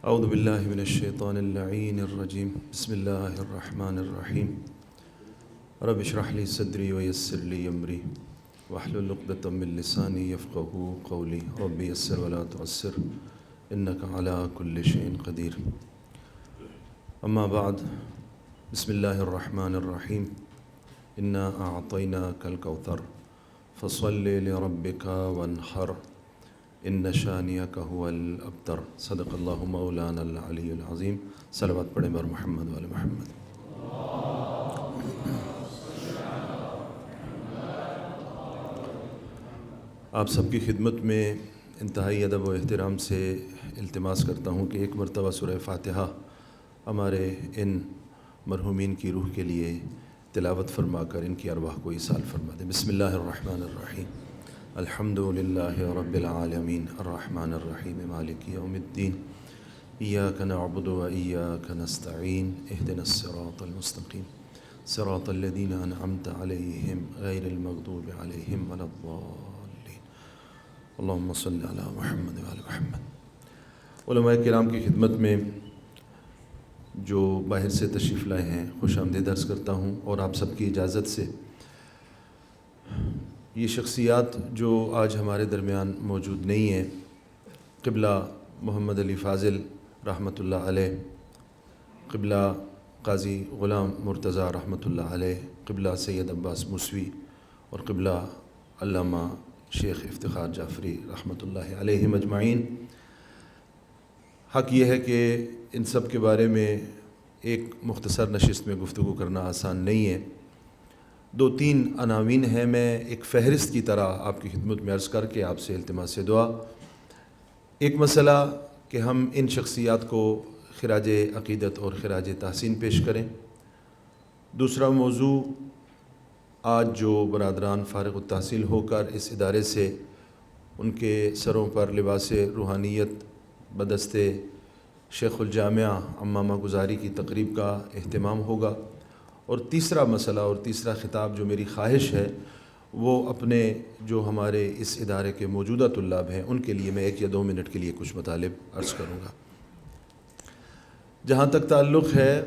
اعوذ باللہ من الشیطان اللعین الرجیم بسم اللہ الرحمن الرحیم رب اشرح لی صدری ویسر لی امری واحلل عقدۃ من لسانی یفقہوا قولی رب یسر ولا تعسر انک علی کل شیء قدیر اما بعد بسم اللہ الرحمن الرحیم انا اعطیناک الکوثر فصل لربک وانحر ان شانیک هو الابتر صدق اللہ مولانا العلی العظیم۔ صلوات پڑھیں بر محمد وعلی محمد۔ آپ سب کی خدمت میں انتہائی ادب و احترام سے التماس کرتا ہوں کہ ایک مرتبہ سورہ فاتحہ ہمارے ان مرحومین کی روح کے لیے تلاوت فرما کر ان کی ارواح کو ایصال فرما دیں۔ بسم اللہ الرحمن الرحیم الحمد للہ رب العالمین الرحمن الرحیم مالک یوم الدین ایاک نعبد و ایاک نستعین اہدنا الصراط المستقیم صراط الذین انعمت علیہم غیر المغضوب علیہم ولا الضالین اللہم صلی علی محمد وعلی محمد۔ علماء کرام کی خدمت میں جو باہر سے تشریف لائے ہیں خوش آمدید عرض کرتا ہوں، اور آپ سب کی اجازت سے یہ شخصیات جو آج ہمارے درمیان موجود نہیں ہیں، قبلہ محمد علی فاضل رحمۃ اللہ علیہ، قبلہ قاضی غلام مرتضیٰ رحمۃ اللہ علیہ، قبلہ سید عباس موسوی، اور قبلہ علامہ شیخ افتخار جعفری رحمۃ اللہ علیہ مجمعین۔ حق یہ ہے کہ ان سب کے بارے میں ایک مختصر نشست میں گفتگو کرنا آسان نہیں ہے۔ دو تین عناوین ہیں، میں ایک فہرست کی طرح آپ کی خدمت میں عرض کر کے آپ سے التماس دعا۔ ایک مسئلہ کہ ہم ان شخصیات کو خراج عقیدت اور خراج تحسین پیش کریں۔ دوسرا موضوع، آج جو برادران فارغ التحصیل ہو کر اس ادارے سے ان کے سروں پر لباس روحانیت بدستِ شیخ الجامعہ عمامہ گزاری کی تقریب کا اہتمام ہوگا۔ اور تیسرا مسئلہ اور تیسرا خطاب جو میری خواہش ہے وہ اپنے جو ہمارے اس ادارے کے موجودہ طلاب ہیں ان کے لیے میں 1 یا 2 منٹ کے لیے کچھ مطالب عرض کروں گا۔ جہاں تک تعلق ہے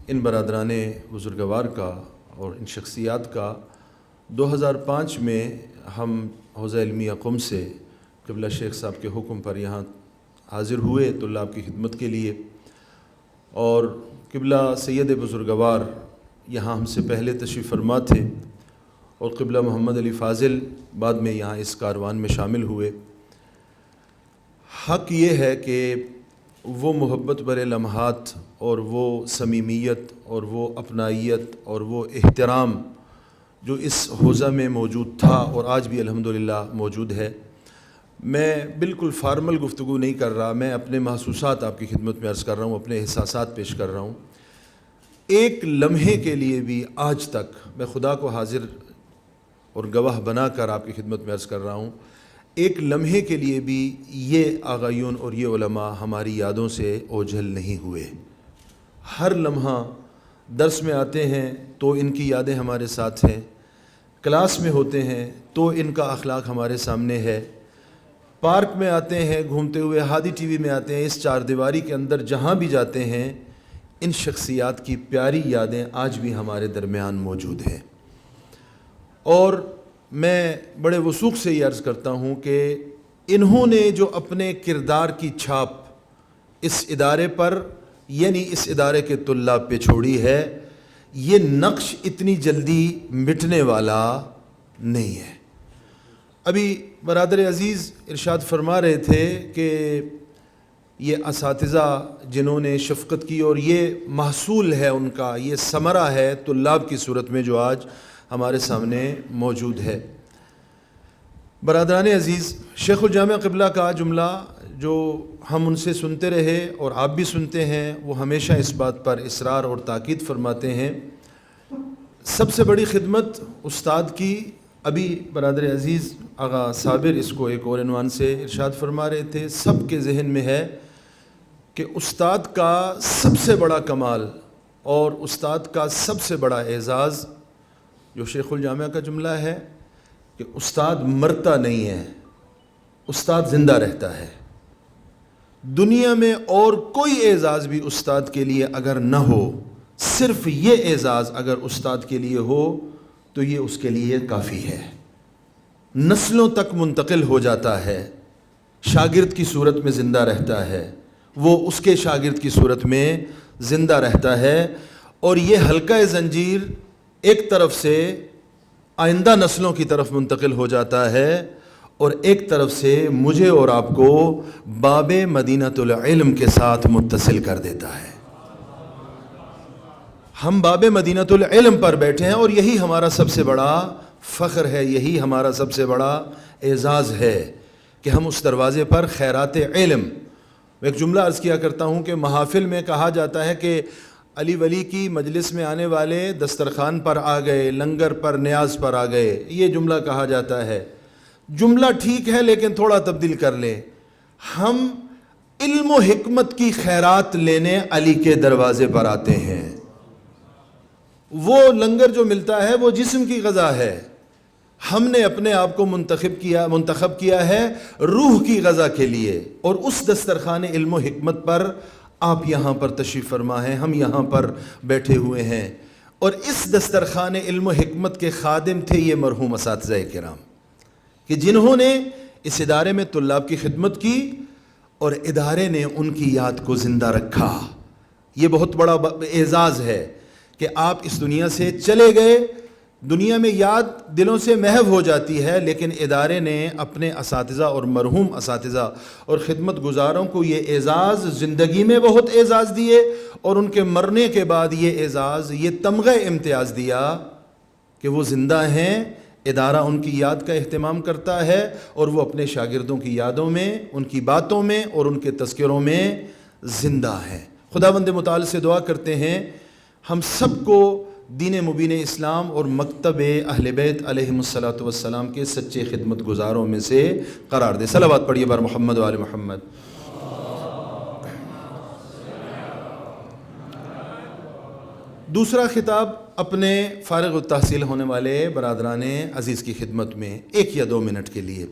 ان برادران بزرگوار کا اور ان شخصیات کا، 2005 میں ہم حوزہ علمیہ قم سے قبلہ شیخ صاحب کے حکم پر یہاں حاضر ہوئے طلاب کی خدمت کے لیے، اور قبلہ سید بزرگوار یہاں ہم سے پہلے تشریف فرما تھے، اور قبلہ محمد علی فاضل بعد میں یہاں اس کاروان میں شامل ہوئے۔ حق یہ ہے کہ وہ محبت برے لمحات اور وہ صمیمیت اور وہ اپنائیت اور وہ احترام جو اس حوزہ میں موجود تھا اور آج بھی الحمدللہ موجود ہے، میں بالکل فارمل گفتگو نہیں کر رہا، میں اپنے محسوسات آپ کی خدمت میں عرض کر رہا ہوں، اپنے احساسات پیش کر رہا ہوں۔ ایک لمحے کے لیے بھی آج تک میں خدا کو حاضر اور گواہ بنا کر آپ کی خدمت میں عرض کر رہا ہوں، ایک لمحے کے لیے بھی یہ آغایون اور یہ علماء ہماری یادوں سے اوجھل نہیں ہوئے۔ ہر لمحہ درس میں آتے ہیں تو ان کی یادیں ہمارے ساتھ ہیں، کلاس میں ہوتے ہیں تو ان کا اخلاق ہمارے سامنے ہے، پارک میں آتے ہیں گھومتے ہوئے، ہادی ٹی وی میں آتے ہیں، اس 4 دیواری کے اندر جہاں بھی جاتے ہیں ان شخصیات کی پیاری یادیں آج بھی ہمارے درمیان موجود ہیں۔ اور میں بڑے وثوق سے یہ عرض کرتا ہوں کہ انہوں نے جو اپنے کردار کی چھاپ اس ادارے پر یعنی اس ادارے کے طلاب پہ چھوڑی ہے، یہ نقش اتنی جلدی مٹنے والا نہیں ہے۔ ابھی برادر عزیز ارشاد فرما رہے تھے کہ یہ اساتذہ جنہوں نے شفقت کی، اور یہ محصول ہے ان کا، یہ ثمرہ ہے طلاب کی صورت میں جو آج ہمارے سامنے موجود ہے۔ برادران عزیز، شیخ الجامعہ قبلہ کا جملہ جو ہم ان سے سنتے رہے اور آپ بھی سنتے ہیں، وہ ہمیشہ اس بات پر اصرار اور تاکید فرماتے ہیں، سب سے بڑی خدمت استاد کی۔ ابھی برادر عزیز آغا صابر اس کو ایک اور عنوان سے ارشاد فرما رہے تھے، سب کے ذہن میں ہے کہ استاد کا سب سے بڑا کمال اور استاد کا سب سے بڑا اعزاز جو شیخ الجامعہ کا جملہ ہے کہ استاد مرتا نہیں ہے، استاد زندہ رہتا ہے۔ دنیا میں اور کوئی اعزاز بھی استاد کے لیے اگر نہ ہو، صرف یہ اعزاز اگر استاد کے لیے ہو تو یہ اس کے لیے کافی ہے، نسلوں تک منتقل ہو جاتا ہے، شاگرد کی صورت میں زندہ رہتا ہے، وہ اس کے شاگرد کی صورت میں زندہ رہتا ہے، اور یہ حلقہ زنجیر ایک طرف سے آئندہ نسلوں کی طرف منتقل ہو جاتا ہے، اور ایک طرف سے مجھے اور آپ کو باب مدینۃ العلم کے ساتھ متصل کر دیتا ہے۔ ہم باب مدینۃ العلم پر بیٹھے ہیں، اور یہی ہمارا سب سے بڑا فخر ہے، یہی ہمارا سب سے بڑا اعزاز ہے کہ ہم اس دروازے پر خیرات علم۔ میں ایک جملہ عرض کیا کرتا ہوں کہ محافل میں کہا جاتا ہے کہ علی ولی کی مجلس میں آنے والے دسترخوان پر آ گئے، لنگر پر نیاز پر آ گئے، یہ جملہ کہا جاتا ہے۔ جملہ ٹھیک ہے لیکن تھوڑا تبدیل کر لیں، ہم علم و حکمت کی خیرات لینے علی کے دروازے پر آتے ہیں۔ وہ لنگر جو ملتا ہے وہ جسم کی غذا ہے، ہم نے اپنے آپ کو منتخب کیا ہے روح کی غذا کے لیے، اور اس دسترخوان علم و حکمت پر آپ یہاں پر تشریف فرما ہیں، ہم یہاں پر بیٹھے ہوئے ہیں، اور اس دسترخوان علم و حکمت کے خادم تھے یہ مرحوم اساتذہ کرام، کہ جنہوں نے اس ادارے میں طلاب کی خدمت کی اور ادارے نے ان کی یاد کو زندہ رکھا۔ یہ بہت بڑا اعزاز ہے کہ آپ اس دنیا سے چلے گئے، دنیا میں یاد دلوں سے محو ہو جاتی ہے، لیکن ادارے نے اپنے اساتذہ اور مرحوم اساتذہ اور خدمت گزاروں کو یہ اعزاز زندگی میں بہت اعزاز دیے، اور ان کے مرنے کے بعد یہ اعزاز، یہ تمغہ امتیاز دیا کہ وہ زندہ ہیں، ادارہ ان کی یاد کا اہتمام کرتا ہے، اور وہ اپنے شاگردوں کی یادوں میں، ان کی باتوں میں اور ان کے تذکروں میں زندہ ہیں۔ خداوند متعال سے دعا کرتے ہیں ہم سب کو دین مبین اسلام اور مکتب اہل بیت علیہم الصلاۃ والسلام کے سچے خدمت گزاروں میں سے قرار دے۔ صلوات پڑھیے بر محمد و آل محمد۔ دوسرا خطاب اپنے فارغ التحصیل ہونے والے برادران عزیز کی خدمت میں 1 یا 2 منٹ کے لیے۔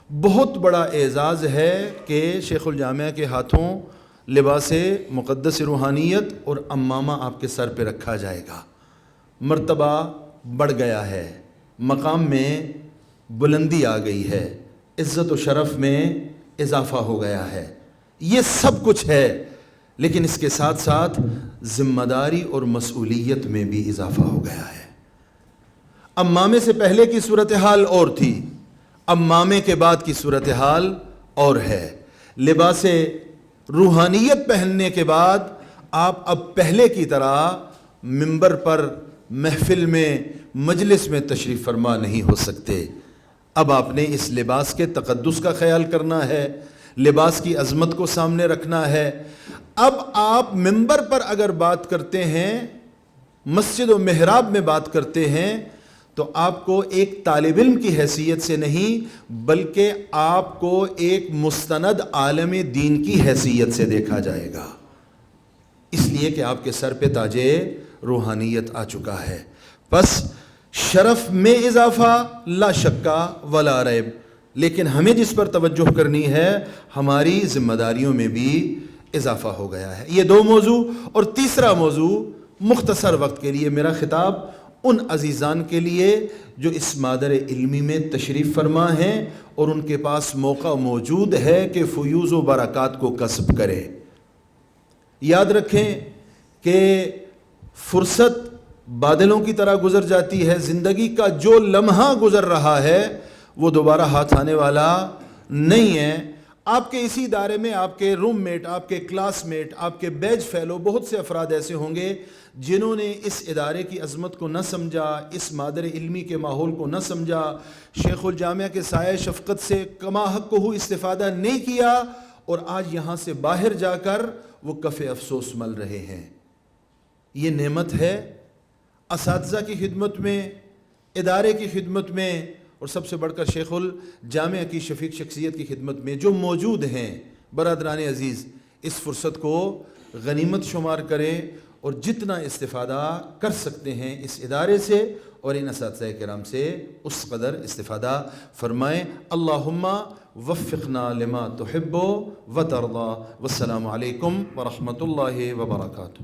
بہت بڑا اعزاز ہے کہ شیخ الجامعہ کے ہاتھوں لباس مقدس روحانیت اور امامہ آپ کے سر پہ رکھا جائے گا۔ مرتبہ بڑھ گیا ہے، مقام میں بلندی آ گئی ہے، عزت و شرف میں اضافہ ہو گیا ہے، یہ سب کچھ ہے، لیکن اس کے ساتھ ساتھ ذمہ داری اور مسئولیت میں بھی اضافہ ہو گیا ہے۔ امامے سے پہلے کی صورتحال اور تھی، امامے کے بعد کی صورتحال اور ہے۔ لباس روحانیت پہننے کے بعد آپ اب پہلے کی طرح منبر پر، محفل میں، مجلس میں تشریف فرما نہیں ہو سکتے۔ اب آپ نے اس لباس کے تقدس کا خیال کرنا ہے، لباس کی عظمت کو سامنے رکھنا ہے۔ اب آپ منبر پر اگر بات کرتے ہیں، مسجد و محراب میں بات کرتے ہیں، تو آپ کو ایک طالب علم کی حیثیت سے نہیں بلکہ آپ کو ایک مستند عالم دین کی حیثیت سے دیکھا جائے گا، اس لیے کہ آپ کے سر پہ تاج روحانیت آ چکا ہے۔ پس شرف میں اضافہ لا شکا ولا ریب، لیکن ہمیں جس پر توجہ کرنی ہے ہماری ذمہ داریوں میں بھی اضافہ ہو گیا ہے۔ یہ 2 موضوع، اور تیسرا موضوع مختصر وقت کے لیے میرا خطاب ان عزیزان کے لیے جو اس مادر علمی میں تشریف فرما ہیں اور ان کے پاس موقع موجود ہے کہ فیوز و برکات کو کسب کرے۔ یاد رکھیں کہ فرصت بادلوں کی طرح گزر جاتی ہے، زندگی کا جو لمحہ گزر رہا ہے وہ دوبارہ ہاتھ آنے والا نہیں ہے۔ آپ کے اسی ادارے میں آپ کے روم میٹ، آپ کے کلاس میٹ، آپ کے بیچ فیلو، بہت سے افراد ایسے ہوں گے جنہوں نے اس ادارے کی عظمت کو نہ سمجھا، اس مادر علمی کے ماحول کو نہ سمجھا، شیخ الجامعہ کے سایہ شفقت سے کما حق کو استفادہ نہیں کیا، اور آج یہاں سے باہر جا کر وہ کف افسوس مل رہے ہیں۔ یہ نعمت ہے اساتذہ کی خدمت میں، ادارے کی خدمت میں، اور سب سے بڑھ کر شیخ الجامعہ کی شفیق شخصیت کی خدمت میں جو موجود ہیں۔ برادران عزیز، اس فرصت کو غنیمت شمار کریں اور جتنا استفادہ کر سکتے ہیں اس ادارے سے اور ان اساتذہ کرام سے اس قدر استفادہ فرمائیں۔ اللہم وفقنا لما تحب و ترضى. والسلام علیکم ورحمۃ اللہ وبرکاتہ.